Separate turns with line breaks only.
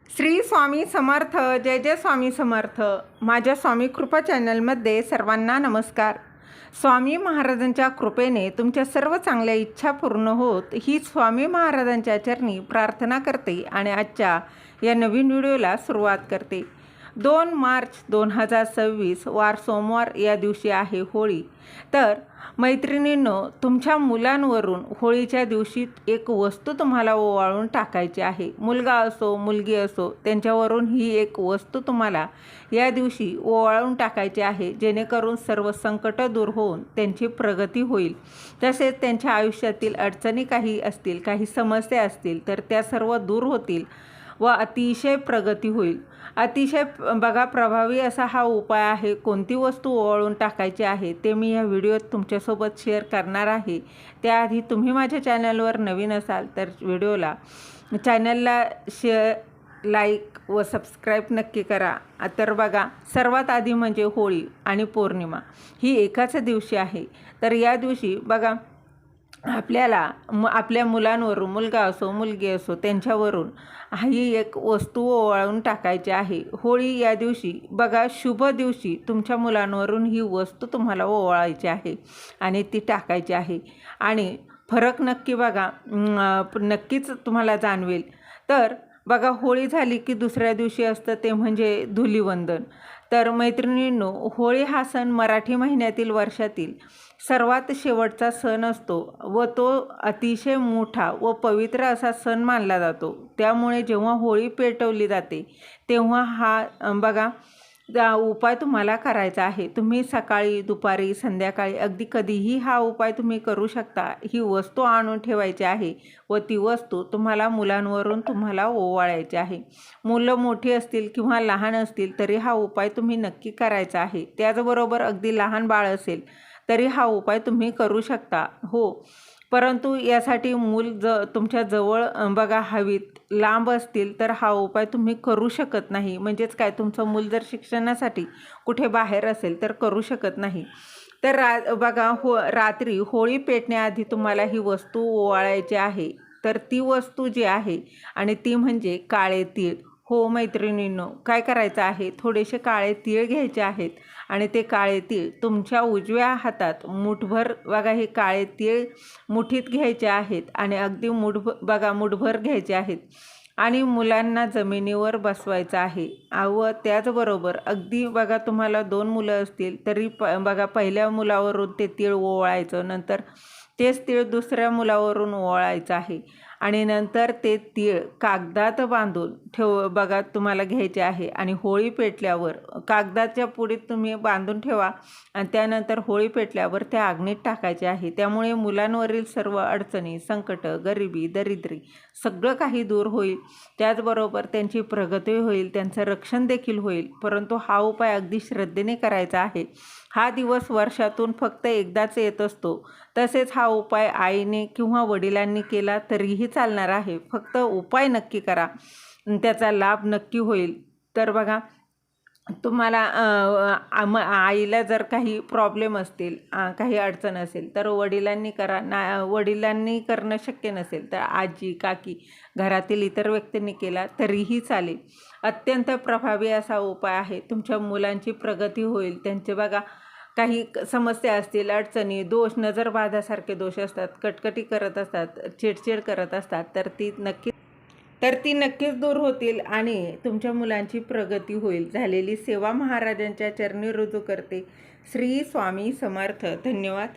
श्री स्वामी समर्थ. जय जय स्वामी समर्थ. माझ्या स्वामी कृपा चॅनलमध्ये सर्वांना नमस्कार. स्वामी महाराजांच्या कृपेने तुमच्या सर्व चांगल्या इच्छा पूर्ण होत ही स्वामी महाराजांच्या चरणी प्रार्थना करते आणि आजच्या या नवीन व्हिडिओला सुरुवात करते. 2 मार्च 2026 वार सोमवार या दिवशी आहे होळी. तर मैत्रिणींनो, तुमच्या मुलांवरून होळीच्या दिवशी एक वस्तू तुम्हाला ओवाळून टाकायची आहे. मुलगा असो मुलगी असो, त्यांच्यावरून ही एक वस्तू तुम्हाला या दिवशी ओवाळून टाकायची आहे, जेणेकरून सर्व संकट दूर होऊन त्यांची प्रगती होईल. तसेच त्यांच्या आयुष्यातील अडचणी काही असतील, काही समस्या असतील तर त्या सर्व दूर होतील व अतिशय प्रगती होईल. अतिशय बघा प्रभावी असा हा उपाय आहे. कोणती वस्तू ओवाळून टाकायची आहे ते मी या व्हिडिओत तुमच्यासोबत शेअर करणार आहे. त्याआधी तुम्ही माझ्या चॅनलवर नवीन असाल तर चॅनलला शेअर, लाईक व सबस्क्राईब नक्की करा. तर बघा, सर्वात आधी म्हणजे होळी आणि पौर्णिमा ही एकाच दिवशी आहे. तर या दिवशी बघा आपल्याला आपल्या मुलांवरून, मुलगा असो मुलगी असो, त्यांच्यावरून ही एक वस्तू ओवाळून टाकायची आहे. होळी या दिवशी बघा, शुभ दिवशी तुमच्या मुलांवरून ही वस्तू तुम्हाला ओवाळायची आहे आणि ती टाकायची आहे आणि फरक नक्की बघा नक्कीच तुम्हाला जाणवेल. तर बघा, होळी झाली की दुसऱ्या दिवशी असतं ते म्हणजे धुलीवंदन. तर मैत्रिणींनो, होळी हा सण मराठी महिन्यातील वर्षातील सर्वात शेवटचा सण असतो व तो अतिशय मोठा व पवित्र असा सण मानला जातो. त्यामुळे जेव्हा होळी पेटवली जाते तेव्हा हा बघा उपाय तुम्हाला करायचा आहे. तुम्ही सकाळी, दुपारी, संध्याकाळी अगदी कधीही हा उपाय तुम्ही करू शकता. ही वस्तू आणून ठेवायची आहे व ती वस्तू तुम्हाला मुलांवरून तुम्हाला ओवाळायची आहे. मुलं मोठी असतील किंवा लहान असतील तरी हा उपाय तुम्ही नक्की करायचा आहे. त्याचबरोबर अगदी लहान बाळ असेल तरी हा उपाय तुम्ही करू शकता. हो, परंतु यासाठी मूल तुमच्या जवळ बघा हवीत, लांब असतील तर हा उपाय तुम्ही करू शकत नाही. म्हणजेच काय, तुमचं मूल जर शिक्षणासाठी कुठे बाहेर असेल तर करू शकत नाही. तर बघा रात्री होळी पेटण्याआधी तुम्हाला ही वस्तू ओवाळायची आहे. तर ती वस्तू जी आहे आणि ती म्हणजे काळे तीळ. हो मैत्रिणींनो, काय करायचं आहे, थोडेसे काळे तीळ घ्यायचे आहेत आणि ते काळे तीळ तुमच्या उजव्या हातात मुठभर बघा, हे काळे तीळ मुठीत घ्यायचे आहेत आणि अगदी मुठभर घ्यायचे आहेत आणि मुलांना जमिनीवर बसवायचं आहे. व त्याचबरोबर अगदी बघा, तुम्हाला 2 मुलं असतील तरी बघा पहिल्या मुलावरून ते तीळ ओवाळायचं, नंतर तेच तीळ दुसऱ्या मुलावरून ओवाळायचं आहे आणि नंतर ते तीळ कागदात बांधून बघा तुम्हाला घ्यायचे आहे आणि होळी पेटल्यावर कागदाच्या पुडीत तुम्ही बांधून ठेवा आणि त्यानंतर होळी पेटल्यावर त्या अग्नीत टाकायचे आहे. त्यामुळे मुलांवरील सर्व अडचणी, संकट, गरिबी, दरिद्री सगळं काही दूर होईल. त्याचबरोबर त्यांची प्रगती होईल, त्यांचं रक्षण देखील होईल. परंतु हा उपाय अगदी श्रद्धेने करायचा आहे. हा दिवस वर्षातून फक्त एकदाच येत असतो. तसेच हा उपाय आईने किंवा वडिलांनी केला तरीही चालणार आहे. फक्त उपाय नक्की करा, त्याचा लाभ नक्की होईल. तर बघा, तुम्हाला आईला जर काही प्रॉब्लेम असतील, काही अडचण असेल तर वडिलांनी करा. वडिलांनी करणं शक्य नसेल तर आजी, काकी, घरातील इतर व्यक्तींनी केला तरीही चालेल. अत्यंत प्रभावी असा उपाय आहे. तुमच्या मुलांची प्रगती होईल. त्यांचे बघा काही समस्या असतील, अडचणी, दोष, नजरबाधासारखे दोष असतात, कटकटी करत असतात, चिडचिड करत असतात, तर ती नक्कीच दूर होतील आणि तुमच्या मुलांची प्रगती होईल. झालेली सेवा महाराजांच्या चरणी रुजू करते. श्री स्वामी समर्थ. धन्यवाद.